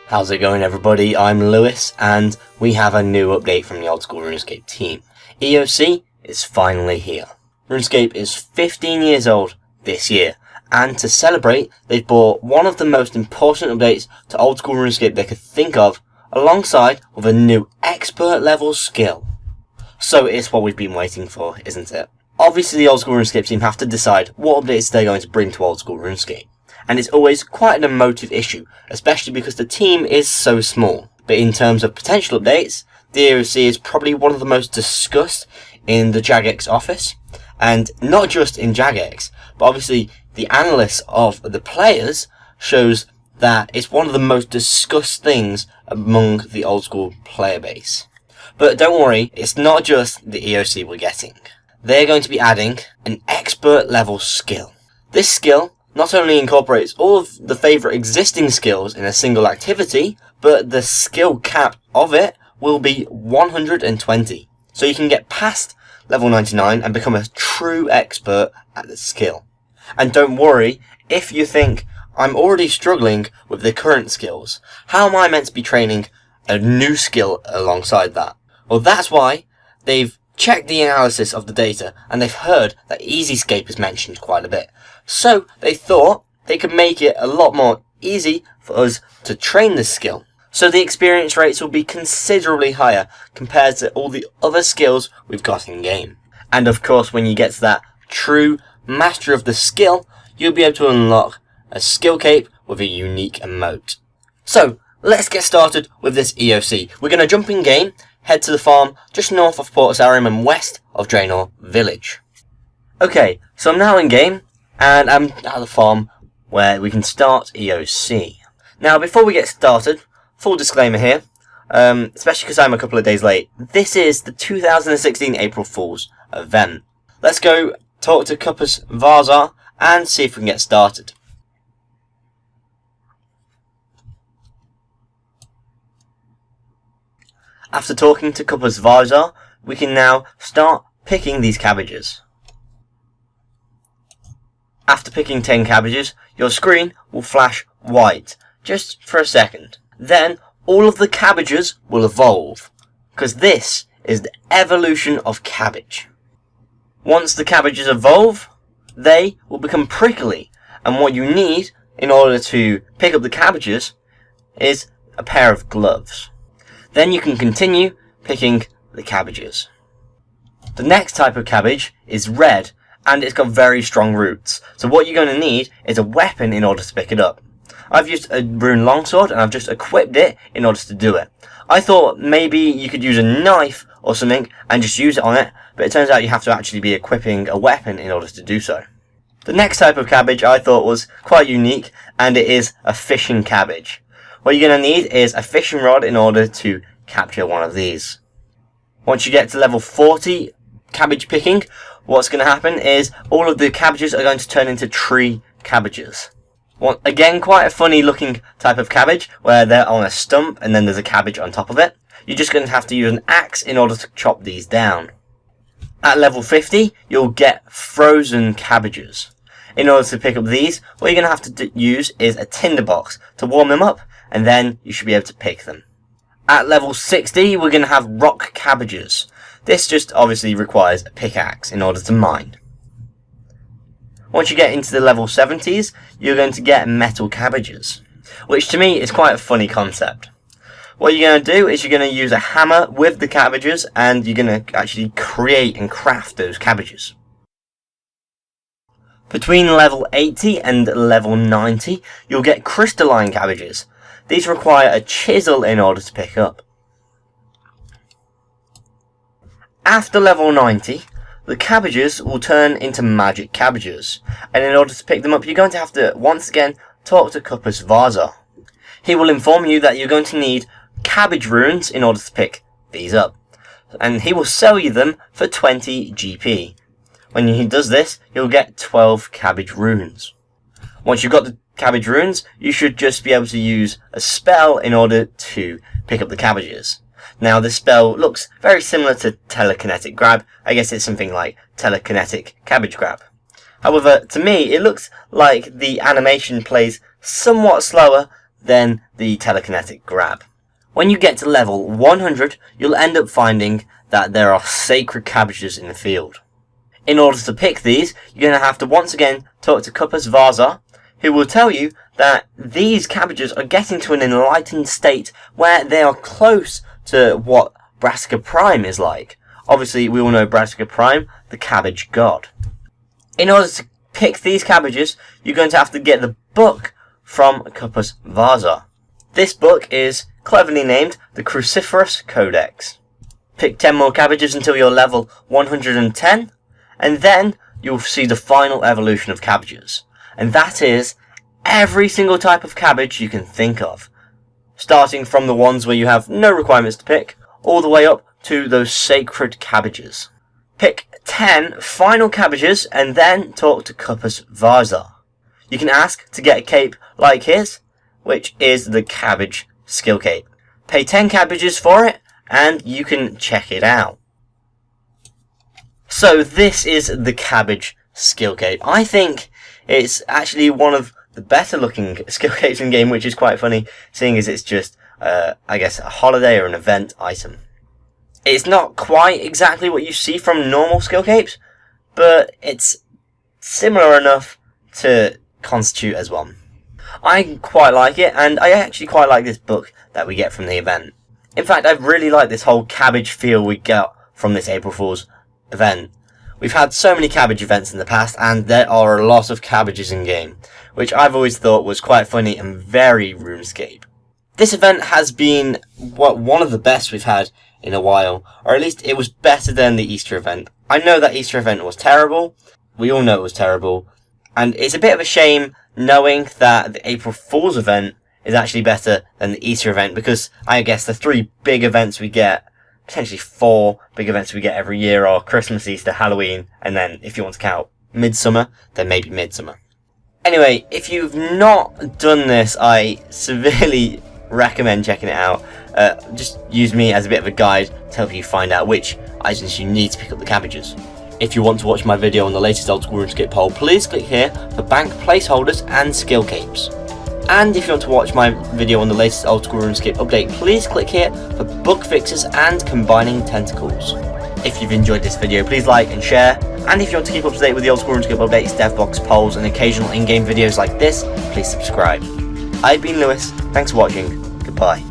How's it going, everybody? I'm Lewis, and we have a new update from the Old School RuneScape team. E.O.C is finally here. RuneScape is 15 years old this year, and to celebrate, they've brought one of the most important updates to Old School RuneScape they could think of, alongside with a new expert level skill. So it's what we've been waiting for, isn't it? Obviously, the Old School RuneScape team have to decide what updates they're going to bring to Old School RuneScape. And it's always quite an emotive issue, especially because the team is so small. But in terms of potential updates, the E.O.C is probably one of the most discussed in the Jagex office. And not just in Jagex, but obviously the analysis of the players shows that it's one of the most discussed things among the old school player base. But don't worry, it's not just the E.O.C we're getting. They're going to be adding an expert level skill. This skill not only incorporates all of the favourite existing skills in a single activity, but the skill cap of it will be 120. So you can get past level 99 and become a true expert at the skill. And don't worry, if you think, I'm already struggling with the current skills, how am I meant to be training a new skill alongside that? Well, that's why they've checked the analysis of the data, and they've heard that EasyScape is mentioned quite a bit. So they thought they could make it a lot more easy for us to train this skill. So the experience rates will be considerably higher compared to all the other skills we've got in game. And of course, when you get to that true master of the skill, you'll be able to unlock a skill cape with a unique emote. So let's get started with this E.O.C. We're going to jump in game, head to the farm just north of Port Sarim and west of Draenor Village. Okay, so I'm now in game, and I'm at the farm where we can start E.O.C. Now, before we get started, full disclaimer here, especially because I'm a couple of days late, this is the 2016 April Fool's event. Let's go talk to Cruciferous Codex and see if we can get started. After talking to Cruciferous Codex, we can now start picking these cabbages. After picking 10 cabbages, your screen will flash white, just for a second. Then, all of the cabbages will evolve, because this is the evolution of Cabbage. Once the cabbages evolve, they will become prickly, and what you need in order to pick up the cabbages is a pair of gloves. Then you can continue picking the cabbages. The next type of cabbage is red, and it's got very strong roots. So what you're going to need is a weapon in order to pick it up. I've used a rune longsword, and I've just equipped it in order to do it. I thought maybe you could use a knife or something and just use it on it, but it turns out you have to actually be equipping a weapon in order to do so. The next type of cabbage I thought was quite unique, and it is a fishing cabbage. What you're going to need is a fishing rod in order to capture one of these. Once you get to level 40 cabbage picking, what's going to happen is all of the cabbages are going to turn into tree cabbages. Again, quite a funny looking type of cabbage, where they're on a stump and then there's a cabbage on top of it. You're just going to have to use an axe in order to chop these down. At level 50, you'll get frozen cabbages. In order to pick up these, what you're going to have to use is a tinderbox to warm them up, and then you should be able to pick them. At level 60, we're going to have rock cabbages. This just obviously requires a pickaxe in order to mine. Once you get into the level 70s, you're going to get metal cabbages, which to me is quite a funny concept. What you're going to do is you're going to use a hammer with the cabbages, and you're going to actually create and craft those cabbages. Between level 80 and level 90, you'll get crystalline cabbages. These require a chisel in order to pick up. After level 90, the cabbages will turn into magic cabbages, and in order to pick them up, you're going to have to once again talk to Cruciferous Codex. He will inform you that you're going to need cabbage runes in order to pick these up, and he will sell you them for 20 GP. When he does this, you'll get 12 cabbage runes. Once you've got the cabbage runes, you should just be able to use a spell in order to pick up the cabbages. Now, this spell looks very similar to telekinetic grab. I guess it's something like telekinetic cabbage grab. However, to me, it looks like the animation plays somewhat slower then the telekinetic grab. When you get to level 100, you'll end up finding that there are sacred cabbages in the field. In order to pick these, you're going to have to once again talk to Cruciferous, who will tell you that these cabbages are getting to an enlightened state where they are close to what Brassica Prime is like. Obviously, we all know Brassica Prime, the cabbage god. In order to pick these cabbages, you're going to have to get the book from Cruciferous. This book is cleverly named the Cruciferous Codex. Pick 10 more cabbages until you're level 110, and then you'll see the final evolution of cabbages. And that is every single type of cabbage you can think of. Starting from the ones where you have no requirements to pick, all the way up to those sacred cabbages. Pick 10 final cabbages and then talk to Cruciferous. You can ask to get a cape like his, which is the Cabbage skill cape. Pay 10 cabbages for it, and you can check it out. So this is the Cabbage skill cape. I think it's actually one of the better looking skill capes in game, which is quite funny, seeing as it's just, I guess, a holiday or an event item. It's not quite exactly what you see from normal skill capes, but it's similar enough to constitute as one. I quite like it, and I actually quite like this book that we get from the event. In fact, I really like this whole cabbage feel we got from this April Fool's event. We've had so many cabbage events in the past, and there are a lot of cabbages in game, which I've always thought was quite funny and very RuneScape. This event has been one of the best we've had in a while, or at least it was better than the Easter event. I know that Easter event was terrible, we all know it was terrible, and it's a bit of a shame knowing that the April Fool's event is actually better than the Easter event, because I guess the 3 big events we get, potentially 4 big events we get every year, are Christmas, Easter, Halloween, and then if you want to count Midsummer, then maybe Midsummer. Anyway, if you've not done this, I severely recommend checking it out. Just use me as a bit of a guide to help you find out which items you need to pick up the cabbages. If you want to watch my video on the latest Old School RuneScape poll, please click here for bank placeholders and skill capes. And if you want to watch my video on the latest Old School RuneScape update, please click here for book fixes and combining tentacles. If you've enjoyed this video, please like and share. And if you want to keep up to date with the Old School RuneScape updates, dev box polls, and occasional in-game videos like this, please subscribe. I've been Lewis, thanks for watching, goodbye.